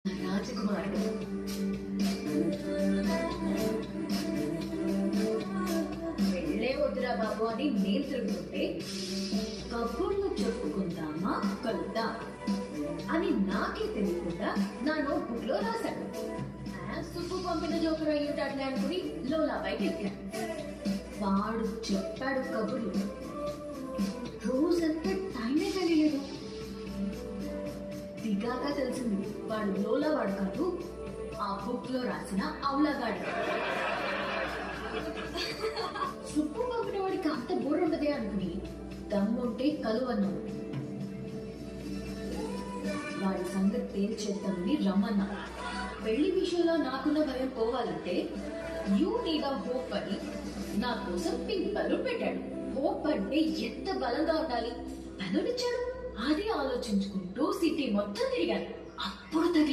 రాజకుమారుడు వెళ్ళే వద్దురా బాబు అని నేను తిరుగుతుంటే కబుర్లు చెప్పుకుందామా కలుద్దాం అని నాకే తెలియకుండా నా నోట్బుక్ లో రాశాడు. సుబ్బు పంపిన జోకర్ అయ్యుంటాడులే అనుకుని లోలా పైకి ఎక్కాను. వాడు చెప్పాడు కబుర్లు. రోజంతా టైమే తెలియలేదు. దిగాక తెలిసింది వాడు లోలా వాడు కాదు, ఆ బుక్ లో రాసిన అవులగాడు. సుబ్బు పంపిన వాడికి అంత బోర్ ఉండదే అనుకుని దమ్ముంటే కలువన్నాడు. వాడి సంగతి తేల్చేద్దామని రమ్మన్నా. పెళ్లి విషయంలో నాకున్న భయం పోవాలంటే యూ నీడ్ హోప్ అని నా కోసం పింక్ బలూన్ పెట్టాడు. హోప్ అంటే ఎంత బలంగా ఉండాలి. బలూన్ ఇచ్చాడు. అది ఆలోచించుకుంటూ సిటీ మొత్తం తిరిగాను. అప్పుడు